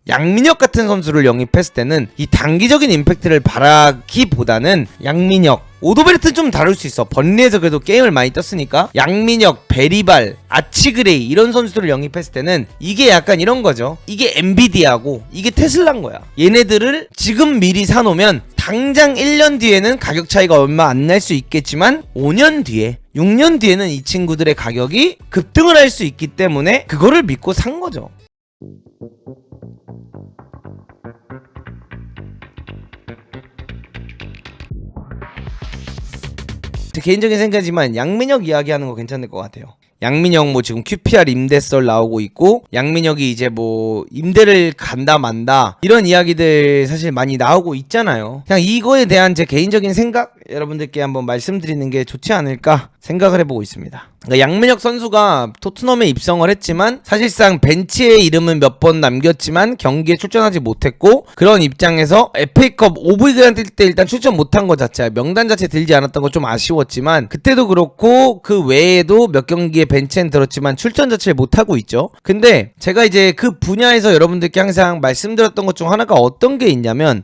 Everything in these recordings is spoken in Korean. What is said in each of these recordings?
양민혁 같은 선수를 영입했을 때는 이 단기적인 임팩트를 바라기보다는 양민혁, 오도베르트는 좀 다를 수 있어. 번리에서 그래도 게임을 많이 떴으니까. 양민혁, 베리발, 아치그레이 이런 선수들을 영입했을 때는 이게 약간 이런 거죠. 이게 엔비디아고 이게 테슬라인 거야. 얘네들을 지금 미리 사놓으면 당장 1년 뒤에는 가격 차이가 얼마 안 날 수 있겠지만 5년 뒤에 6년 뒤에는 이 친구들의 가격이 급등을 할 수 있기 때문에 그거를 믿고 산 거죠. 제 개인적인 생각이지만 양민혁 이야기하는 거 괜찮을 것 같아요. 양민혁 뭐 지금 QPR 임대설 나오고 있고 양민혁이 이제 뭐 임대를 간다 만다 이런 이야기들 사실 많이 나오고 있잖아요. 그냥 이거에 대한 제 개인적인 생각 여러분들께 한번 말씀드리는 게 좋지 않을까 생각을 해보고 있습니다. 그러니까 양민혁 선수가 토트넘에 입성을 했지만 사실상 벤치에 이름은 몇 번 남겼지만 경기에 출전하지 못했고 그런 입장에서 FA컵 OV가 뛸 때 일단 출전 못한 것 자체 명단 자체 들지 않았던 거 좀 아쉬웠지만 그때도 그렇고 그 외에도 몇 경기에 벤치엔 들었지만 출전 자체를 못하고 있죠. 근데 제가 이제 그 분야에서 여러분들께 항상 말씀드렸던 것 중 하나가 어떤 게 있냐면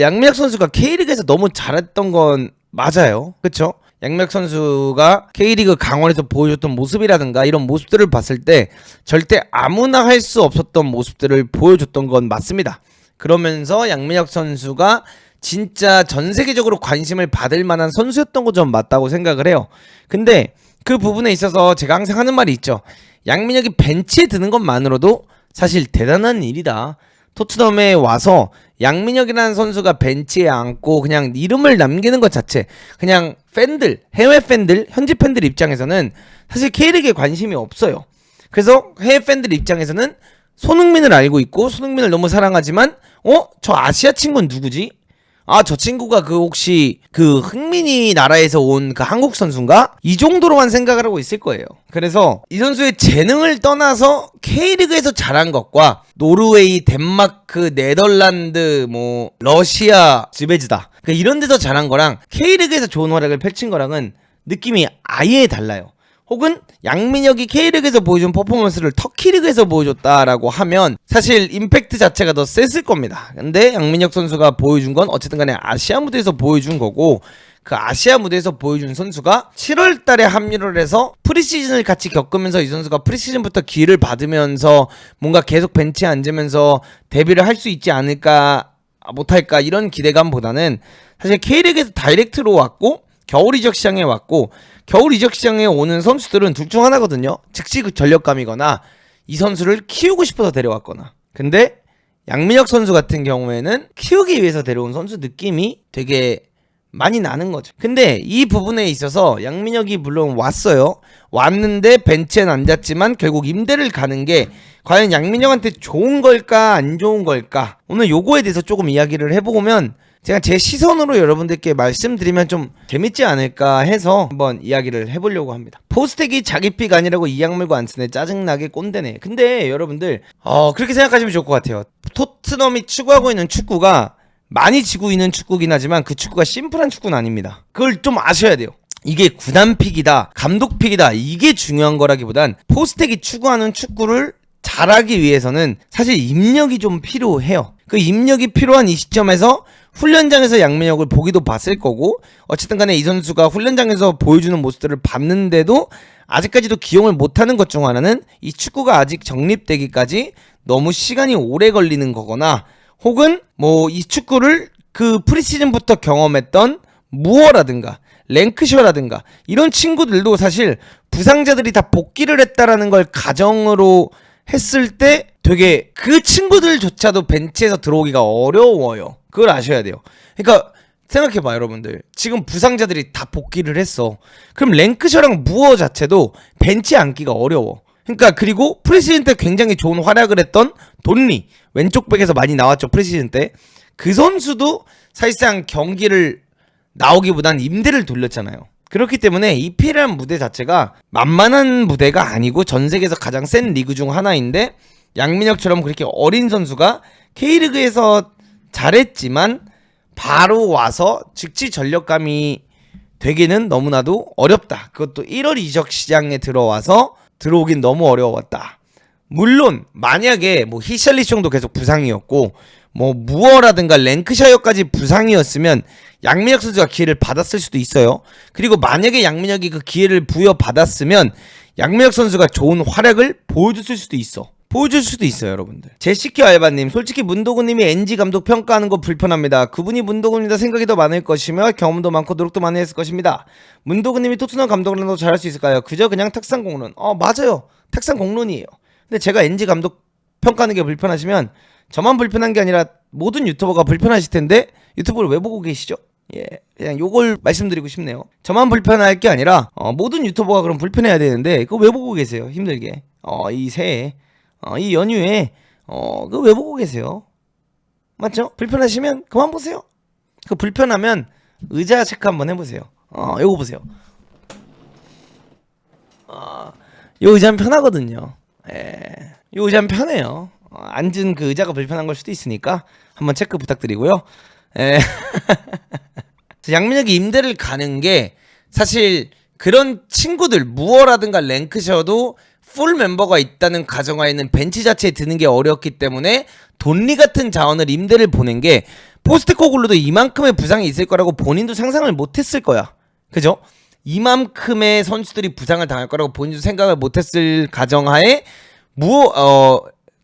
양민혁 선수가 K리그에서 너무 잘했던 건 맞아요. 그쵸? 양민혁 선수가 K리그 강원에서 보여줬던 모습이라든가 이런 모습들을 봤을 때 절대 아무나 할 수 없었던 모습들을 보여줬던 건 맞습니다. 그러면서 양민혁 선수가 진짜 전 세계적으로 관심을 받을 만한 선수였던 거 좀 맞다고 생각을 해요. 근데 그 부분에 있어서 제가 항상 하는 말이 있죠. 양민혁이 벤치에 드는 것만으로도 사실 대단한 일이다. 토트넘에 와서 양민혁이라는 선수가 벤치에 앉고 그냥 이름을 남기는 것 자체 그냥 팬들, 해외 팬들, 현지 팬들 입장에서는 사실 K리그에 관심이 없어요. 그래서 해외 팬들 입장에서는 손흥민을 알고 있고 손흥민을 너무 사랑하지만 저 아시아 친구는 누구지? 아, 저 친구가 그 혹시 그 흥민이 나라에서 온 그 한국 선수인가? 이 정도로만 생각을 하고 있을 거예요. 그래서 이 선수의 재능을 떠나서 K리그에서 잘한 것과 노르웨이, 덴마크, 네덜란드, 뭐 러시아, 즈베즈다 그러니까 이런 데서 잘한 거랑 K리그에서 좋은 활약을 펼친 거랑은 느낌이 아예 달라요. 혹은 양민혁이 K리그에서 보여준 퍼포먼스를 터키리그에서 보여줬다라고 하면 사실 임팩트 자체가 더 셌을 겁니다. 근데 양민혁 선수가 보여준 건 어쨌든 간에 아시아 무대에서 보여준 거고 그 아시아 무대에서 보여준 선수가 7월 달에 합류를 해서 프리시즌을 같이 겪으면서 이 선수가 프리시즌부터 기회를 받으면서 뭔가 계속 벤치에 앉으면서 데뷔를 할 수 있지 않을까 못할까 이런 기대감보다는 사실 K리그에서 다이렉트로 왔고 겨울 이적 시장에 왔고 겨울 이적 시장에 오는 선수들은 둘 중 하나거든요. 즉시 그 전력감이거나 이 선수를 키우고 싶어서 데려왔거나. 근데 양민혁 선수 같은 경우에는 키우기 위해서 데려온 선수 느낌이 되게 많이 나는 거죠. 근데 이 부분에 있어서 양민혁이 물론 왔어요. 왔는데 벤치엔 앉았지만 결국 임대를 가는 게 과연 양민혁한테 좋은 걸까 안 좋은 걸까? 오늘 요거에 대해서 조금 이야기를 해보면 제가 제 시선으로 여러분들께 말씀드리면 좀 재밌지 않을까 해서 한번 이야기를 해보려고 합니다. 포스텍이 자기 픽 아니라고 이악 물고 안 쓰네. 짜증나게 꼰대네. 근데 여러분들 그렇게 생각하시면 좋을 것 같아요. 토트넘이 추구하고 있는 축구가 많이 지고 있는 축구긴 하지만 그 축구가 심플한 축구는 아닙니다. 그걸 좀 아셔야 돼요. 이게 구단 픽이다 감독 픽이다 이게 중요한 거라기보단 포스텍이 추구하는 축구를 잘하기 위해서는 사실 입력이 좀 필요해요. 그 입력이 필요한 이 시점에서 훈련장에서 양민혁을 보기도 봤을 거고 어쨌든 간에 이 선수가 훈련장에서 보여주는 모습들을 봤는데도 아직까지도 기용을 못하는 것 중 하나는 이 축구가 아직 정립되기까지 너무 시간이 오래 걸리는 거거나 혹은 뭐 이 축구를 그 프리시즌부터 경험했던 무어라든가 랭크셔라든가 이런 친구들도 사실 부상자들이 다 복귀를 했다라는 걸 가정으로 했을 때 되게 그 친구들조차도 벤치에서 들어오기가 어려워요. 그걸 아셔야 돼요. 그러니까 생각해봐 여러분들. 지금 부상자들이 다 복귀를 했어. 그럼 랭크셔랑 무어 자체도 벤치에 앉기가 어려워. 그러니까 그리고 프리시즌 때 굉장히 좋은 활약을 했던 돈리 왼쪽 백에서 많이 나왔죠. 프리시즌 때. 그 선수도 사실상 경기를 나오기보단 임대를 돌렸잖아요. 그렇기 때문에 EPL이라는 무대 자체가 만만한 무대가 아니고 전 세계에서 가장 센 리그 중 하나인데 양민혁처럼 그렇게 어린 선수가 K리그에서 잘했지만 바로 와서 즉시 전력감이 되기는 너무나도 어렵다. 그것도 1월 이적 시장에 들어와서 들어오긴 너무 어려웠다. 물론 만약에 뭐 히샬리숑도 계속 부상이었고 뭐 무어라든가 랭크샤이어까지 부상이었으면 양민혁 선수가 기회를 받았을 수도 있어요. 그리고 만약에 양민혁이 그 기회를 부여받았으면 양민혁 선수가 좋은 활약을 보여줬을 수도 있어요, 여러분들. 제시키 알바님, 솔직히 문도구님이 NG 감독 평가하는 거 불편합니다. 그분이 문도구님보다 생각이 더 많을 것이며 경험도 많고 노력도 많이 했을 것입니다. 문도구님이 토트넘 감독을 더 잘할 수 있을까요? 그저 그냥 탁상 공론. 맞아요. 탁상 공론이에요. 근데 제가 NG 감독 평가하는 게 불편하시면 저만 불편한 게 아니라 모든 유튜버가 불편하실 텐데 유튜브를 왜 보고 계시죠? 예, 그냥 요걸 말씀드리고 싶네요. 저만 불편할 게 아니라 모든 유튜버가 그럼 불편해야 되는데 그거 왜 보고 계세요? 힘들게. 이 새해 이 연휴에 그거 왜 보고 계세요? 맞죠? 불편하시면 그만 보세요. 그 불편하면 의자 체크 한번 해보세요. 요거 보세요. 요 의자는 편하거든요. 예, 요 의자는 편해요. 앉은 그 의자가 불편한 걸 수도 있으니까 한번 체크 부탁드리고요. 예. 양민혁이 임대를 가는 게 사실 그런 친구들 무어라든가 랭크셔도 풀 멤버가 있다는 가정하에는 벤치 자체에 드는 게 어렵기 때문에 돈리 같은 자원을 임대를 보낸 게 포스트코글루도 이만큼의 부상이 있을 거라고 본인도 상상을 못했을 거야. 그죠? 이만큼의 선수들이 부상을 당할 거라고 본인도 생각을 못했을 가정하에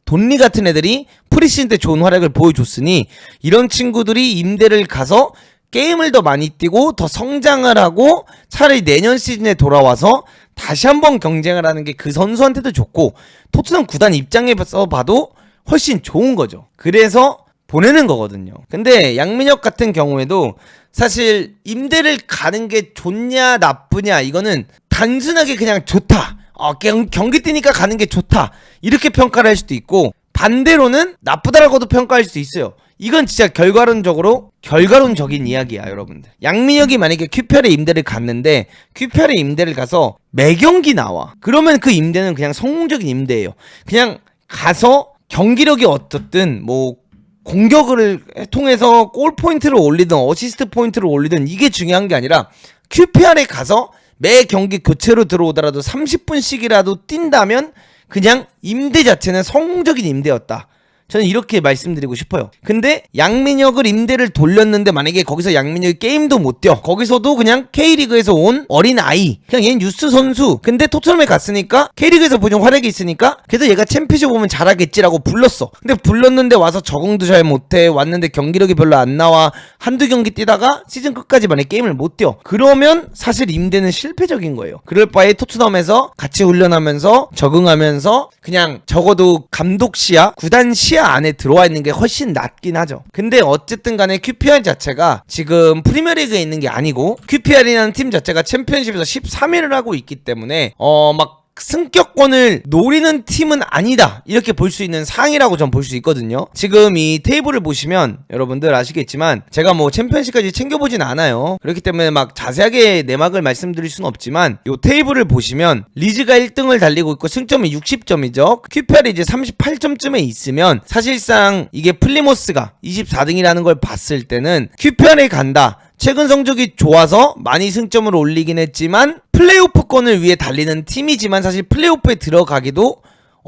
돈리 같은 애들이 프리시즌 때 좋은 활약을 보여줬으니 이런 친구들이 임대를 가서 게임을 더 많이 뛰고 더 성장을 하고 차라리 내년 시즌에 돌아와서 다시 한번 경쟁을 하는 게 그 선수한테도 좋고 토트넘 구단 입장에서 봐도 훨씬 좋은 거죠. 그래서 보내는 거거든요. 근데 양민혁 같은 경우에도 사실 임대를 가는 게 좋냐 나쁘냐 이거는 단순하게 그냥 좋다. 경기 뛰니까 가는 게 좋다. 이렇게 평가를 할 수도 있고 반대로는 나쁘다라고도 평가할 수도 있어요. 이건 진짜 결과론적인 이야기야, 여러분들. 양민혁이 만약에 QPR에 임대를 갔는데 QPR에 임대를 가서 매경기 나와. 그러면 그 임대는 그냥 성공적인 임대예요. 그냥 가서 경기력이 어떻든 뭐 공격을 통해서 골 포인트를 올리든 어시스트 포인트를 올리든 이게 중요한 게 아니라 QPR에 가서 매 경기 교체로 들어오더라도 30분씩이라도 뛴다면 그냥 임대 자체는 성공적인 임대였다. 저는 이렇게 말씀드리고 싶어요. 근데 양민혁을 임대를 돌렸는데 만약에 거기서 양민혁이 게임도 못 뛰어. 거기서도 그냥 K리그에서 온 어린 아이. 그냥 얘는 유스 선수. 근데 토트넘에 갔으니까 K리그에서 보여준 활약이 있으니까 그래도 얘가 챔피언십 오면 잘하겠지라고 불렀어. 근데 불렀는데 와서 적응도 잘 못해. 왔는데 경기력이 별로 안 나와. 한두 경기 뛰다가 시즌 끝까지 만약에 게임을 못 뛰어. 그러면 사실 임대는 실패적인 거예요. 그럴 바에 토트넘에서 같이 훈련하면서 적응하면서 그냥 적어도 감독 시야, 구단 시야 안에 들어와 있는 게 훨씬 낫긴 하죠. 근데 어쨌든 간에 QPR 자체가 지금 프리미어리그에 있는 게 아니고 QPR이라는 팀 자체가 챔피언십에서 13위를 하고 있기 때문에 막 승격권을 노리는 팀은 아니다 이렇게 볼 수 있는 상이라고 전 볼 수 있거든요. 지금 이 테이블을 보시면 여러분들 아시겠지만 제가 뭐 챔피언십까지 챙겨보진 않아요. 그렇기 때문에 막 자세하게 내막을 말씀드릴 수는 없지만 이 테이블을 보시면 리즈가 1등을 달리고 있고 승점이 60점이죠. QPR이 이제 38점쯤에 있으면 사실상 이게 플리모스가 24등이라는 걸 봤을 때는 QPR에 간다. 최근 성적이 좋아서 많이 승점을 올리긴 했지만 플레이오프권을 위해 달리는 팀이지만 사실 플레이오프에 들어가기도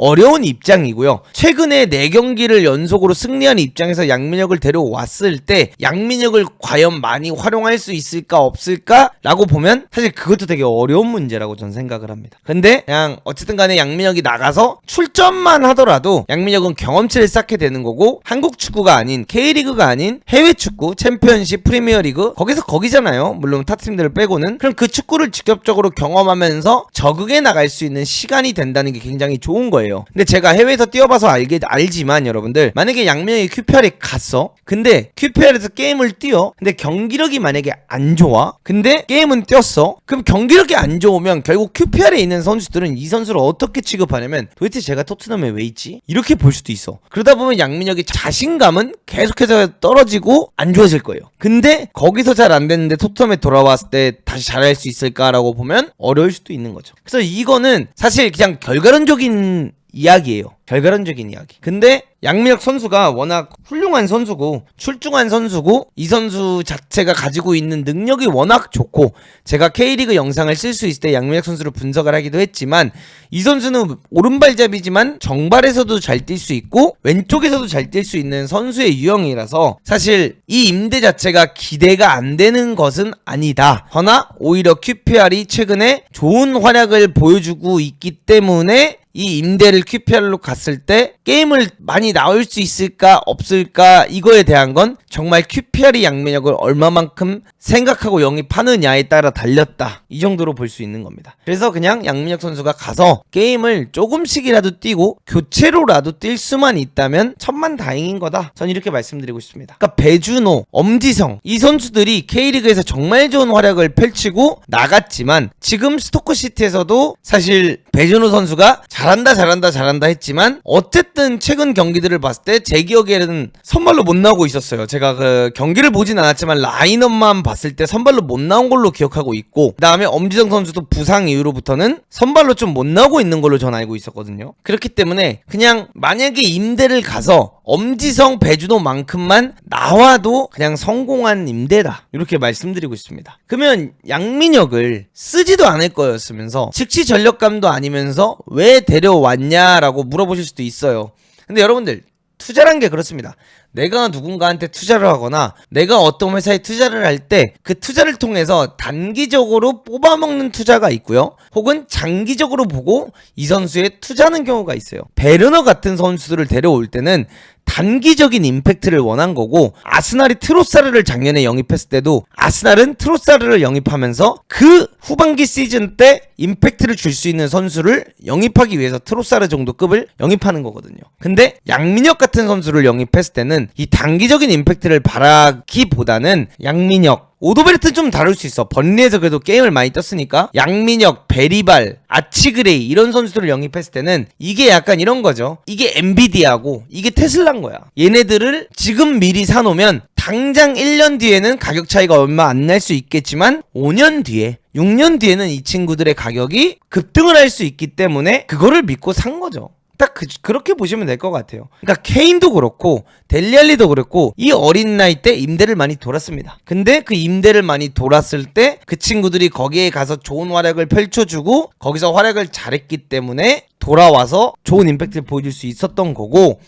어려운 입장이고요. 최근에 4경기를 연속으로 승리한 입장에서 양민혁을 데려왔을 때 양민혁을 과연 많이 활용할 수 있을까 없을까? 라고 보면 사실 그것도 되게 어려운 문제라고 저는 생각을 합니다. 근데 그냥 어쨌든 간에 양민혁이 나가서 출전만 하더라도 양민혁은 경험치를 쌓게 되는 거고 한국 축구가 아닌 K리그가 아닌 해외 축구, 챔피언십, 프리미어리그 거기잖아요. 물론 탑팀들을 빼고는. 그럼 그 축구를 직접적으로 경험하면서 적응해 나갈 수 있는 시간이 된다는 게 굉장히 좋은 거예요. 근데 제가 해외에서 뛰어봐서 알지만 여러분들 만약에 양민혁이 QPR에 갔어. 근데 QPR에서 게임을 뛰어. 근데 경기력이 만약에 안 좋아. 근데 게임은 뛰었어. 그럼 경기력이 안 좋으면 결국 QPR에 있는 선수들은 이 선수를 어떻게 취급하냐면 도대체 제가 토트넘에 왜 있지? 이렇게 볼 수도 있어. 그러다 보면 양민혁의 자신감은 계속해서 떨어지고 안 좋아질 거예요. 근데 거기서 잘 안 됐는데 토트넘에 돌아왔을 때 다시 잘할 수 있을까라고 보면 어려울 수도 있는 거죠. 그래서 이거는 사실 그냥 결과론적인 이야기예요. 결과론적인 이야기. 근데 양민혁 선수가 워낙 훌륭한 선수고 출중한 선수고 이 선수 자체가 가지고 있는 능력이 워낙 좋고 제가 K리그 영상을 쓸 수 있을 때 양민혁 선수를 분석을 하기도 했지만 이 선수는 오른발잡이지만 정발에서도 잘 뛸 수 있고 왼쪽에서도 잘 뛸 수 있는 선수의 유형이라서 사실 이 임대 자체가 기대가 안 되는 것은 아니다. 허나 오히려 QPR이 최근에 좋은 활약을 보여주고 있기 때문에 이 임대를 QPR로 갔을 때 게임을 많이 나올 수 있을까 없을까 이거에 대한 건 정말 QPR이 양민혁을 얼마만큼 생각하고 영입하느냐에 따라 달렸다, 이 정도로 볼 수 있는 겁니다. 그래서 그냥 양민혁 선수가 가서 게임을 조금씩이라도 뛰고 교체로라도 뛸 수만 있다면 천만다행인 거다, 전 이렇게 말씀드리고 싶습니다. 그러니까 배준호, 엄지성 이 선수들이 K리그에서 정말 좋은 활약을 펼치고 나갔지만 지금 스토크시티에서도 사실 배준호 선수가 잘한다 했지만 어쨌든 최근 경기들을 봤을 때 제 기억에는 선발로 못 나오고 있었어요. 제가 그 경기를 보진 않았지만 라인업만 봤을 때 선발로 못 나온 걸로 기억하고 있고, 그 다음에 엄지성 선수도 부상 이후로부터는 선발로 좀 못 나오고 있는 걸로 전 알고 있었거든요. 그렇기 때문에 그냥 만약에 임대를 가서 엄지성, 배준호만큼만 나와도 그냥 성공한 임대다, 이렇게 말씀드리고 있습니다. 그러면 양민혁을 쓰지도 않을 거였으면서 즉시 전력감도 아니면서 왜 데려왔냐라고 물어보실 수도 있어요. 근데 여러분들, 투자란 게 그렇습니다. 내가 누군가한테 투자를 하거나 내가 어떤 회사에 투자를 할 때 그 투자를 통해서 단기적으로 뽑아먹는 투자가 있고요, 혹은 장기적으로 보고 이 선수에 투자하는 경우가 있어요. 베르너 같은 선수들을 데려올 때는 단기적인 임팩트를 원한 거고, 아스날이 트로사르를 작년에 영입했을 때도 아스날은 트로사르를 영입하면서 그 후반기 시즌 때 임팩트를 줄 수 있는 선수를 영입하기 위해서 트로사르 정도 급을 영입하는 거거든요. 근데 양민혁 같은 선수를 영입했을 때는 이 단기적인 임팩트를 바라기보다는 양민혁, 오도베르트는 좀 다를 수 있어. 번리에서 그래도 게임을 많이 떴으니까. 양민혁, 베리발, 아치그레이 이런 선수들을 영입했을 때는 이게 약간 이런 거죠. 이게 엔비디아고 이게 테슬라인 거야. 얘네들을 지금 미리 사놓으면 당장 1년 뒤에는 가격 차이가 얼마 안 날 수 있겠지만 5년 뒤에 6년 뒤에는 이 친구들의 가격이 급등을 할 수 있기 때문에 그거를 믿고 산 거죠. 딱 그렇게 보시면 될 것 같아요. 그러니까 케인도 그렇고 델리알리도 그렇고 이 어린 나이 때 임대를 많이 돌았습니다. 근데 그 임대를 많이 돌았을 때 그 친구들이 거기에 가서 좋은 활약을 펼쳐주고 거기서 활약을 잘했기 때문에 돌아와서 좋은 임팩트를 보여줄 수 있었던 거고,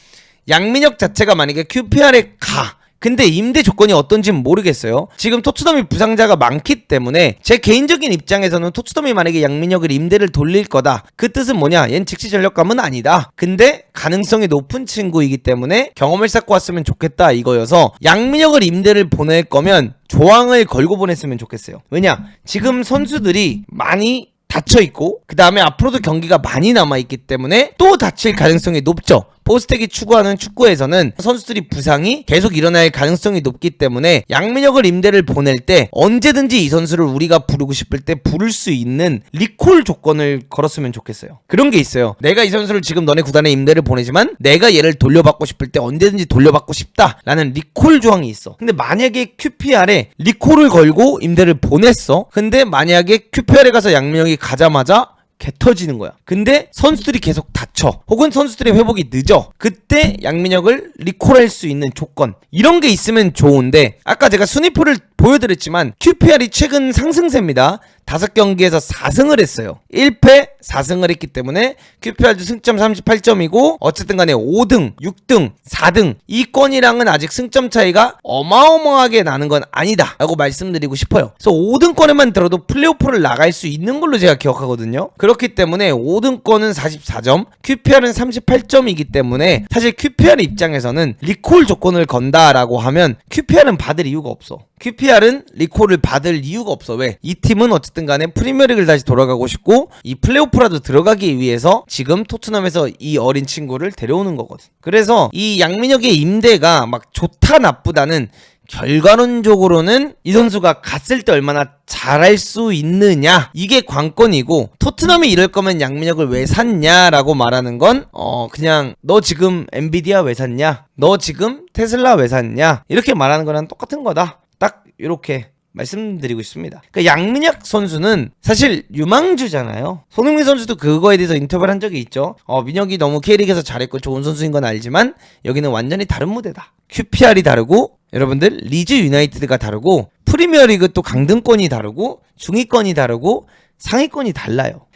양민혁 자체가 만약에 QPR에 가, 근데 임대 조건이 어떤지는 모르겠어요. 지금 토트넘이 부상자가 많기 때문에 제 개인적인 입장에서는 토트넘이 만약에 양민혁을 임대를 돌릴 거다, 그 뜻은 뭐냐, 얜 즉시 전력감은 아니다, 근데 가능성이 높은 친구이기 때문에 경험을 쌓고 왔으면 좋겠다 이거여서 양민혁을 임대를 보낼 거면 조항을 걸고 보냈으면 좋겠어요. 왜냐, 지금 선수들이 많이 다쳐있고 그 다음에 앞으로도 경기가 많이 남아있기 때문에 또 다칠 가능성이 높죠. 포스텍이 추구하는 축구에서는 선수들이 부상이 계속 일어날 가능성이 높기 때문에 양민혁을 임대를 보낼 때 언제든지 이 선수를 우리가 부르고 싶을 때 부를 수 있는 리콜 조건을 걸었으면 좋겠어요. 그런 게 있어요. 내가 이 선수를 지금 너네 구단에 임대를 보내지만 내가 얘를 돌려받고 싶을 때 언제든지 돌려받고 싶다 라는 리콜 조항이 있어. 근데 만약에 QPR에 리콜을 걸고 임대를 보냈어. 근데 만약에 QPR에 가서 양민혁이 가자마자 개 터지는 거야. 근데 선수들이 계속 다쳐, 혹은 선수들의 회복이 늦어. 그때 양민혁을 리콜할 수 있는 조건, 이런 게 있으면 좋은데, 아까 제가 순위표를 보여드렸지만 QPR이 최근 상승세입니다. 5경기에서 4승을 했어요. 1패 4승을 했기 때문에 QPR도 승점 38점이고 어쨌든 간에 5등, 6등, 4등 이 건이랑은 아직 승점 차이가 어마어마하게 나는 건 아니다 라고 말씀드리고 싶어요. 그래서 5등권에만 들어도 플레이오프를 나갈 수 있는 걸로 제가 기억하거든요. 그렇기 때문에 5등권은 44점, QPR은 38점이기 때문에 사실 QPR 입장에서는 리콜 조건을 건다라고 하면 QPR은 받을 이유가 없어. QPR은 리콜을 받을 이유가 없어. 왜? 이 팀은 어쨌든 간에 프리미어리그를 다시 돌아가고 싶고 이 플레이오프라도 들어가기 위해서 지금 토트넘에서 이 어린 친구를 데려오는 거거든. 그래서 이 양민혁의 임대가 막 좋다 나쁘다는, 결과론적으로는 이 선수가 갔을 때 얼마나 잘할 수 있느냐, 이게 관건이고, 토트넘이 이럴 거면 양민혁을 왜 샀냐라고 말하는 건 그냥 너 지금 엔비디아 왜 샀냐, 너 지금 테슬라 왜 샀냐, 이렇게 말하는 거랑 똑같은 거다. 딱 이렇게 말씀드리고 싶습니다. 그러니까 양민혁 선수는 사실 유망주잖아요. 손흥민 선수도 그거에 대해서 인터뷰를 한 적이 있죠. 민혁이 너무 K리그에서 잘했고 좋은 선수인 건 알지만 여기는 완전히 다른 무대다. QPR이 다르고 여러분들 리즈 유나이티드가 다르고 프리미어리그 또 강등권이 다르고 중위권이 다르고 상위권이 달라요.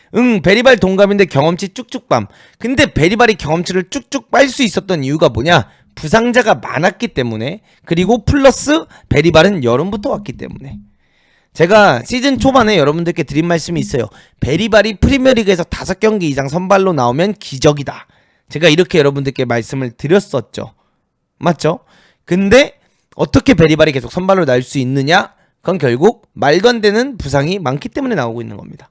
베리발 동갑인데 경험치 쭉쭉 빰. 근데 베리발이 경험치를 쭉쭉 빨 수 있었던 이유가 뭐냐? 부상자가 많았기 때문에, 그리고 플러스 베리발은 여름부터 왔기 때문에. 제가 시즌 초반에 여러분들께 드린 말씀이 있어요. 베리발이 프리미어리그에서 5경기 이상 선발로 나오면 기적이다. 제가 이렇게 여러분들께 말씀을 드렸었죠. 맞죠? 근데 어떻게 베리발이 계속 선발로 나올 수 있느냐? 그건 결국 말도 안 되는 부상이 많기 때문에 나오고 있는 겁니다.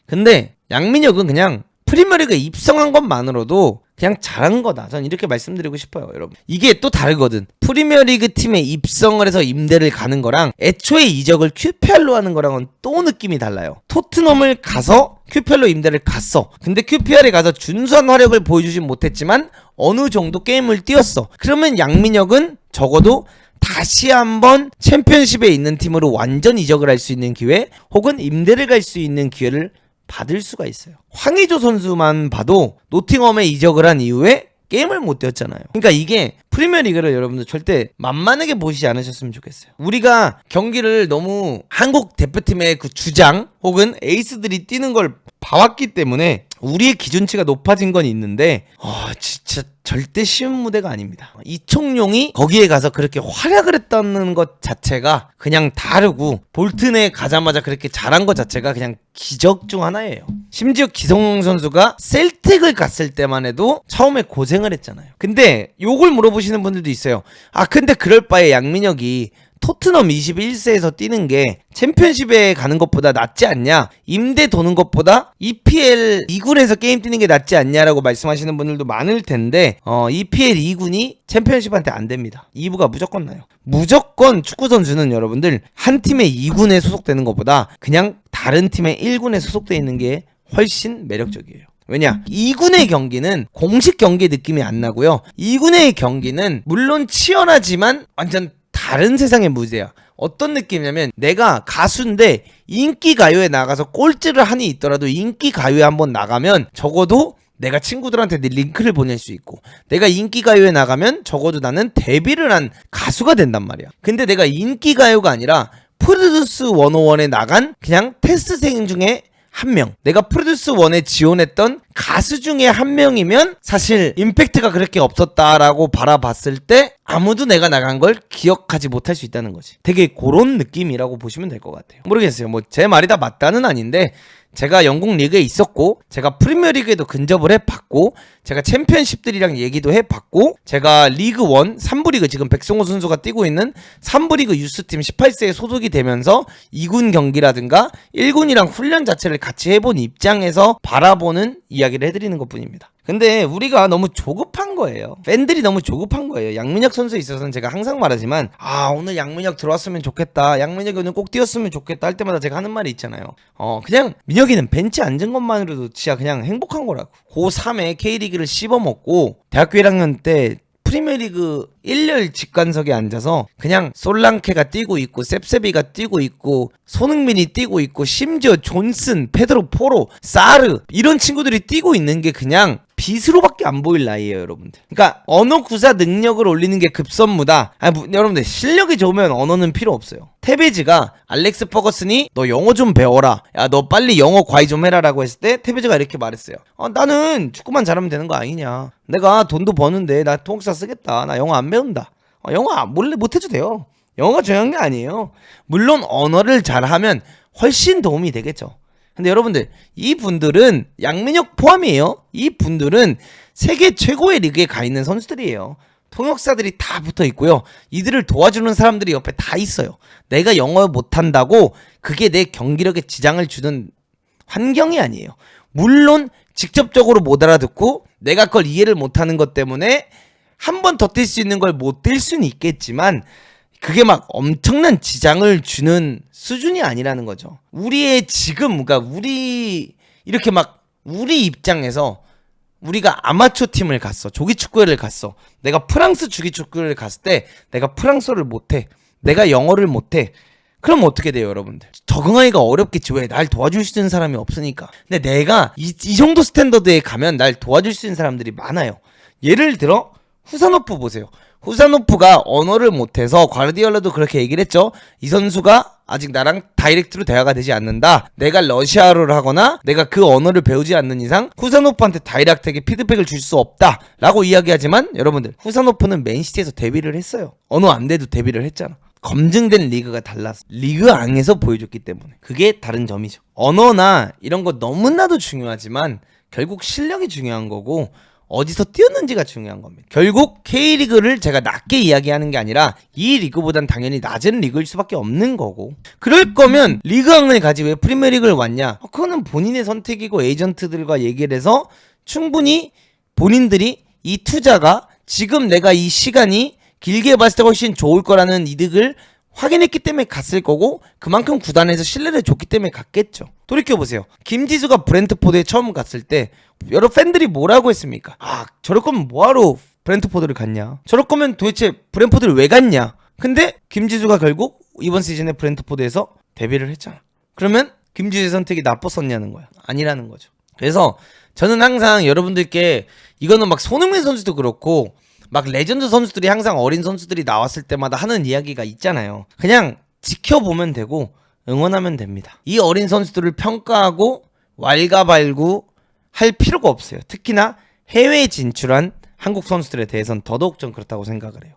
근데 양민혁은 그냥 프리미어리그에 입성한 것만으로도 그냥 잘한 거다. 전 이렇게 말씀드리고 싶어요, 여러분. 이게 또 다르거든. 프리미어리그 팀에 입성을 해서 임대를 가는 거랑 애초에 이적을 QPR로 하는 거랑은 또 느낌이 달라요. 토트넘을 가서 QPR로 임대를 갔어. 근데 QPR에 가서 준수한 활약을 보여주진 못했지만 어느 정도 게임을 뛰었어. 그러면 양민혁은 적어도 다시 한번 챔피언십에 있는 팀으로 완전 이적을 할 수 있는 기회, 혹은 임대를 갈 수 있는 기회를 받을 수가 있어요. 황의조 선수만 봐도 노팅엄에 이적을 한 이후에 게임을 못 뛰었잖아요. 그러니까 이게 프리미어리그를 여러분들 절대 만만하게 보시지 않으셨으면 좋겠어요. 우리가 경기를 너무 한국 대표팀의 그 주장 혹은 에이스들이 뛰는 걸 봐왔기 때문에 우리의 기준치가 높아진 건 있는데 진짜 절대 쉬운 무대가 아닙니다. 이청용이 거기에 가서 그렇게 활약을 했다는 것 자체가 그냥 다르고, 볼튼에 가자마자 그렇게 잘한 것 자체가 그냥 기적 중 하나예요. 심지어 기성용 선수가 셀틱을 갔을 때만 해도 처음에 고생을 했잖아요. 근데 요걸 물어보시는 분들도 있어요. 근데 그럴 바에 양민혁이 토트넘 21세에서 뛰는 게 챔피언십에 가는 것보다 낫지 않냐, 임대 도는 것보다 EPL 2군에서 게임 뛰는 게 낫지 않냐라고 말씀하시는 분들도 많을 텐데, EPL 2군이 챔피언십한테 안 됩니다. 2부가 무조건 나요. 무조건 축구 선수는 여러분들 한 팀의 2군에 소속되는 것보다 그냥 다른 팀의 1군에 소속되어 있는 게 훨씬 매력적이에요. 왜냐? 2군의 경기는 공식 경기 느낌이 안 나고요. 2군의 경기는 물론 치열하지만 완전 다른 세상의 무대야. 어떤 느낌이냐면, 내가 가수인데 인기 가요에 나가서 꼴찌를 한이 있더라도 인기 가요에 한번 나가면 적어도 내가 친구들한테 내 링크를 보낼 수 있고, 내가 인기 가요에 나가면 적어도 나는 데뷔를 한 가수가 된단 말이야. 근데 내가 인기 가요가 아니라 프로듀스 101에 나간 그냥 테스트생 중에 한 명, 내가 프로듀스 1에 지원했던 가수 중에 한 명이면 사실 임팩트가 그렇게 없었다라고 바라봤을 때 아무도 내가 나간 걸 기억하지 못할 수 있다는 거지. 되게 그런 느낌이라고 보시면 될 것 같아요. 모르겠어요. 뭐 제 말이 다 맞다는 아닌데, 제가 영국 리그에 있었고, 제가 프리미어리그에도 근접을 해봤고, 제가 챔피언십들이랑 얘기도 해봤고, 제가 리그 1, 3부 리그, 지금 백성호 선수가 뛰고 있는 3부 리그 유스팀 18세에 소속이 되면서 2군 경기라든가 1군이랑 훈련 자체를 같이 해본 입장에서 바라보는 이야기를 해드리는 것 뿐입니다. 근데 우리가 너무 조급한 거예요. 팬들이 너무 조급한 거예요. 양민혁 선수에 있어서는 제가 항상 말하지만, 오늘 양민혁 들어왔으면 좋겠다, 양민혁이 오늘 꼭 뛰었으면 좋겠다 할 때마다 제가 하는 말이 있잖아요. 그냥 민혁이는 벤치 앉은 것만으로도 진짜 그냥 행복한 거라고. 고3에 K리그를 씹어먹고 대학교 1학년 때 프리미어리그 1열 직관석에 앉아서 그냥 솔랑케가 뛰고 있고, 셉세비가 뛰고 있고, 손흥민이 뛰고 있고, 심지어 존슨, 페드로 포로, 사르 이런 친구들이 뛰고 있는 게 그냥 빗으로밖에 안 보일 나이에요, 여러분들. 그러니까 언어 구사 능력을 올리는 게 급선무다. 여러분들 실력이 좋으면 언어는 필요 없어요. 테베즈가 알렉스 퍼거슨이 너 영어 좀 배워라, 야 너 빨리 영어 과외 좀 해라 라고 했을 때 테베즈가 이렇게 말했어요. 나는 축구만 잘하면 되는 거 아니냐, 내가 돈도 버는데 나 통역사 쓰겠다, 나 영어 안 배운다. 영어 몰래 못해도 돼요. 영어가 중요한 게 아니에요. 물론 언어를 잘하면 훨씬 도움이 되겠죠. 근데 여러분들, 이분들은 양민혁 포함이에요. 이분들은 세계 최고의 리그에 가 있는 선수들이에요. 통역사들이 다 붙어 있고요. 이들을 도와주는 사람들이 옆에 다 있어요. 내가 영어 못한다고 그게 내 경기력에 지장을 주는 환경이 아니에요. 물론 직접적으로 못 알아듣고 내가 그걸 이해를 못하는 것 때문에 한 번 더 뛸 수 있는 걸 못 뛸 수는 있겠지만, 그게 막 엄청난 지장을 주는 수준이 아니라는 거죠. 우리의 지금, 그러니까 우리 이렇게 막 우리 입장에서 우리가 아마추어 팀을 갔어, 조기축구회를 갔어, 내가 프랑스 조기축구회를 갔을 때 내가 프랑스어를 못해, 내가 영어를 못해, 그럼 어떻게 돼요, 여러분들? 적응하기가 어렵겠지. 왜? 날 도와줄 수 있는 사람이 없으니까. 근데 내가 이 정도 스탠더드에 가면 날 도와줄 수 있는 사람들이 많아요. 예를 들어 후사노프 보세요. 후사노프가 언어를 못해서 과르디올라도 그렇게 얘기를 했죠. 이 선수가 아직 나랑 다이렉트로 대화가 되지 않는다. 내가 러시아어를 하거나 내가 그 언어를 배우지 않는 이상 후사노프한테 다이렉트하게 피드백을 줄 수 없다 라고 이야기하지만, 여러분들 후사노프는 맨시티에서 데뷔를 했어요. 언어 안 돼도 데뷔를 했잖아. 검증된 리그가 달라서 리그 안에서 보여줬기 때문에 그게 다른 점이죠. 언어나 이런 거 너무나도 중요하지만 결국 실력이 중요한 거고 어디서 뛰었는지가 중요한 겁니다. 결국 K리그를 제가 낮게 이야기하는 게 아니라 이 리그보단 당연히 낮은 리그일 수밖에 없는 거고, 그럴 거면 리그왕을 가지 왜 프리미어리그를 왔냐? 그거는 본인의 선택이고 에이전트들과 얘기를 해서 충분히 본인들이 이 투자가 지금 내가 이 시간이 길게 봤을 때 훨씬 좋을 거라는 이득을 확인했기 때문에 갔을 거고, 그만큼 구단에서 신뢰를 줬기 때문에 갔겠죠. 돌이켜보세요. 김지수가 브렌트포드에 처음 갔을 때 여러 팬들이 뭐라고 했습니까? 저럴 거면 뭐하러 브렌트포드를 갔냐? 저럴 거면 도대체 브렌트포드를 왜 갔냐? 근데 김지수가 결국 이번 시즌에 브렌트포드에서 데뷔를 했잖아. 그러면 김지수의 선택이 나빴었냐는 거야. 아니라는 거죠. 그래서 저는 항상 여러분들께, 이거는 막 손흥민 선수도 그렇고 막 레전드 선수들이 항상 어린 선수들이 나왔을 때마다 하는 이야기가 있잖아요. 그냥 지켜보면 되고 응원하면 됩니다. 이 어린 선수들을 평가하고 왈가왈부 할 필요가 없어요. 특히나 해외에 진출한 한국 선수들에 대해서는 더더욱 좀 그렇다고 생각을 해요.